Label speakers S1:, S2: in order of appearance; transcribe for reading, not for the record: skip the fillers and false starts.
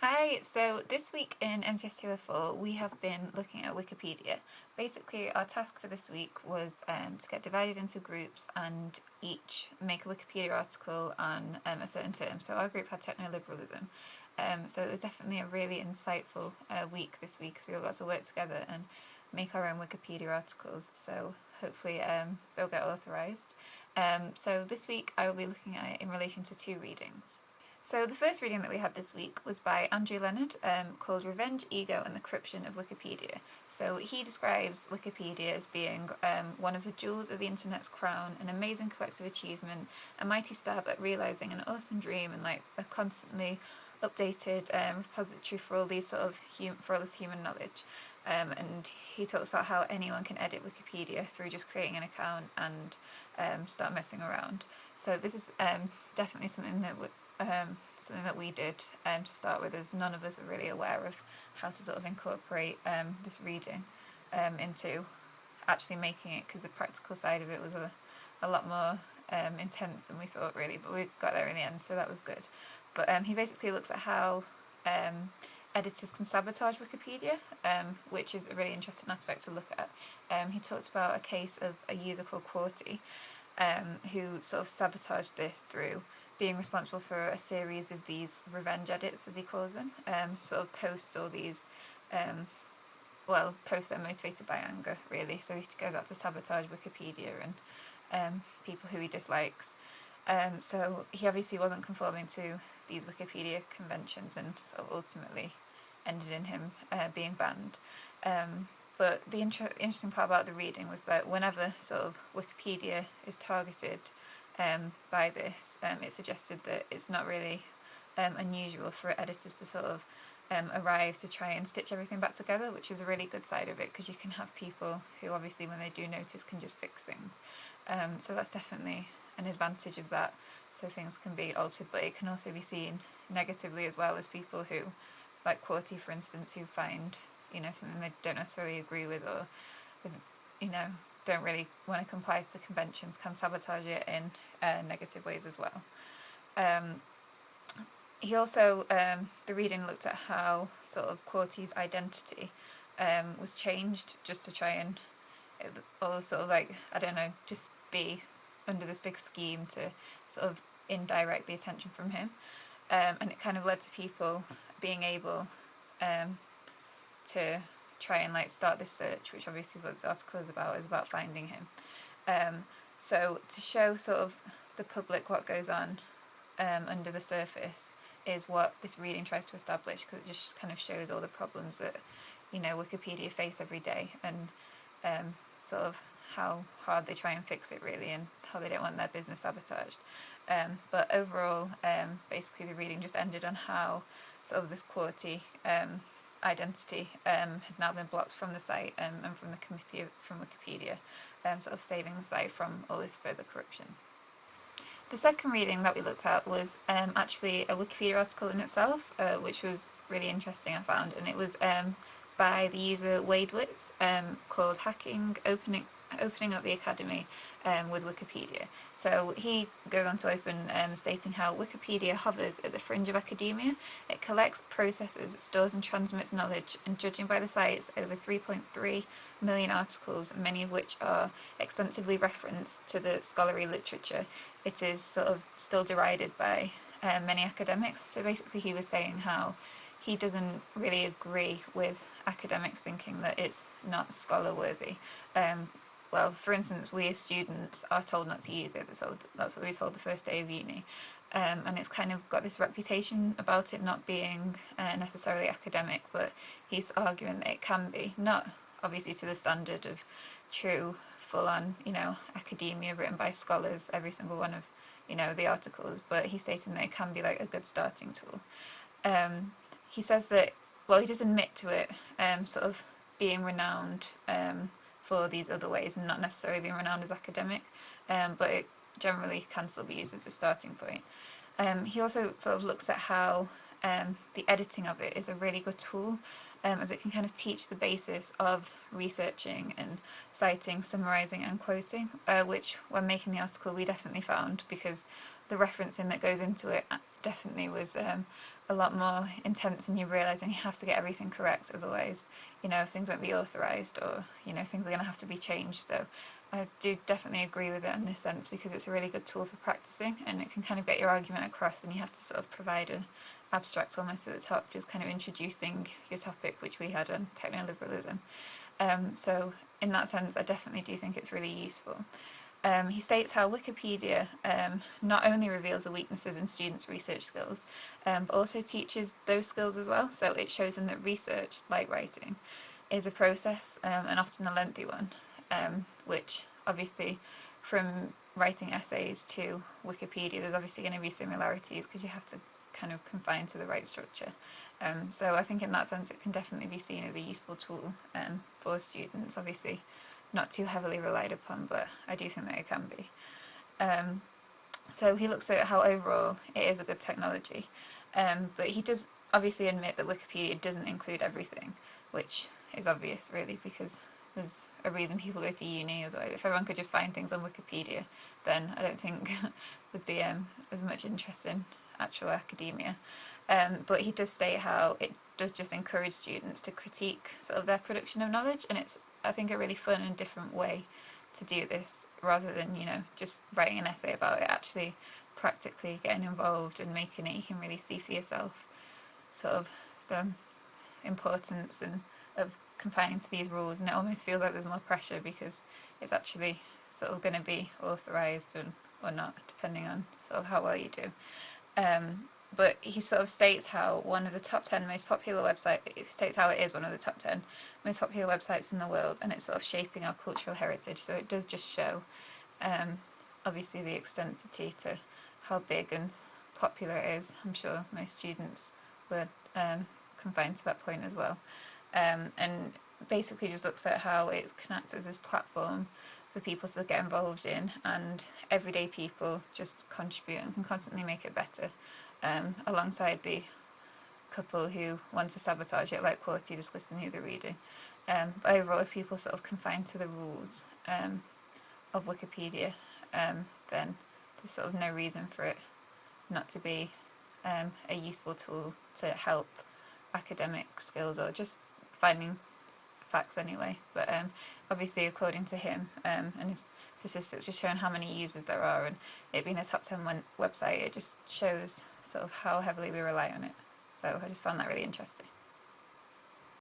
S1: Hi, so this week in mcs204 we have been looking at Wikipedia. Basically, our task for this week was to get divided into groups and each make a Wikipedia article on a certain term. So our group had techno-liberalism. So it was definitely a really insightful week this week because we all got to work together and make our own Wikipedia articles. So hopefully they'll get authorised. So this week I will be looking at it in relation to two readings. So the first reading that we had this week was by Andrew Leonard, called Revenge, Ego and the Corruption of Wikipedia. So he describes Wikipedia as being one of the jewels of the internet's crown, an amazing collective achievement, a mighty stab at realising an awesome dream, and like a constantly updated repository for all these for all this human knowledge. And he talks about how anyone can edit Wikipedia through just creating an account and start messing around. So this is definitely something that we did to start with, as none of us were really aware of how to sort of incorporate this reading into actually making it, because the practical side of it was a lot more intense than we thought really, but we got there in the end, so that was good. But he basically looks at how editors can sabotage Wikipedia, which is a really interesting aspect to look at. He talks about a case of a user called Qwerty, who sort of sabotaged this through being responsible for a series of these revenge edits, as he calls them, sort of posts all these, posts that are motivated by anger, really. So he goes out to sabotage Wikipedia and people who he dislikes. So he obviously wasn't conforming to these Wikipedia conventions and sort of ultimately ended in him being banned. But the interesting part about the reading was that whenever sort of Wikipedia is targeted by this, it suggested that it's not really unusual for editors to sort of arrive to try and stitch everything back together, which is a really good side of it, because you can have people who obviously when they do notice can just fix things. So that's definitely an advantage of that, so things can be altered, but it can also be seen negatively as well, as people who, like Qwerty for instance, who find something they don't necessarily agree with, or don't really want to comply to the conventions, can sabotage it in negative ways as well. He also, the reading looked at how sort of Qwerty's identity was changed just to try and, or sort of like, I don't know, just be under this big scheme to sort of indirect the attention from him. And it kind of led to people being able to try and like start this search, which obviously what this article is about finding him. So to show sort of the public what goes on under the surface is what this reading tries to establish, because it just kind of shows all the problems that Wikipedia face every day, and sort of how hard they try and fix it really, and how they don't want their business sabotaged. But overall, basically the reading just ended on how sort of this Qwerty identity had now been blocked from the site and from the committee from Wikipedia, sort of saving the site from all this further corruption. The second reading that we looked at was actually a Wikipedia article in itself, which was really interesting, I found, and it was by the user Wadewitz, called Hacking Opening Up the Academy with Wikipedia. So he goes on to open stating how Wikipedia hovers at the fringe of academia. It collects, processes, stores and transmits knowledge, and judging by the site's over 3.3 million articles, many of which are extensively referenced to the scholarly literature, it is sort of still derided by many academics. So basically he was saying how he doesn't really agree with academics thinking that it's not scholar worthy. Well, for instance, we as students are told not to use it, so that's what we were told the first day of uni. And it's kind of got this reputation about it not being necessarily academic, but he's arguing that it can be, not obviously to the standard of true, full-on, academia written by scholars, every single one of, the articles, but he's stating that it can be like a good starting tool. He says that, well, he does admit to it sort of being renowned for these other ways and not necessarily being renowned as academic, but it generally can still be used as a starting point. He also sort of looks at how the editing of it is a really good tool, as it can kind of teach the basis of researching and citing, summarising and quoting, which when making the article we definitely found, because the referencing that goes into it definitely was a lot more intense, and you're realising you have to get everything correct, otherwise, things won't be authorised, or, things are going to have to be changed. So I do definitely agree with it in this sense, because it's a really good tool for practicing, and it can kind of get your argument across, and you have to sort of provide an abstract almost at the top, just kind of introducing your topic, which we had on technoliberalism. So in that sense, I definitely do think it's really useful. He states how Wikipedia not only reveals the weaknesses in students' research skills, but also teaches those skills as well. So it shows them that research, like writing, is a process, and often a lengthy one, which obviously from writing essays to Wikipedia, there's obviously going to be similarities, because you have to kind of confine to the right structure. So I think in that sense it can definitely be seen as a useful tool for students, obviously not too heavily relied upon, but I do think that it can be. So he looks at how overall it is a good technology, but he does obviously admit that Wikipedia doesn't include everything, which is obvious really, because there's a reason people go to uni. Otherwise, if everyone could just find things on Wikipedia, then I don't think there'd be as much interest in actual academia. But he does state how it does just encourage students to critique sort of their production of knowledge, and it's, I think, a really fun and different way to do this, rather than just writing an essay about it. Actually practically getting involved and making it, you can really see for yourself sort of the importance and of confining to these rules, and it almost feels like there's more pressure because it's actually sort of going to be authorised or not, depending on sort of how well you do. But he sort of states how one of the top 10 most popular websites, it states how it is one of the top 10 most popular websites in the world, and it's sort of shaping our cultural heritage. So it does just show, obviously, the extensity to how big and popular it is. I'm sure most students were confined to that point as well. And basically just looks at how it can act as this platform for people to get involved in, and everyday people just contribute and can constantly make it better, alongside the couple who want to sabotage it, like quality, just listen to the reading. But overall, if people sort of confine to the rules of Wikipedia, then there's sort of no reason for it not to be a useful tool to help academic skills, or just finding facts anyway. But obviously, according to him and his statistics, just showing how many users there are, and it being a top 10 website, it just shows sort of how heavily we rely on it. So I just found that really interesting.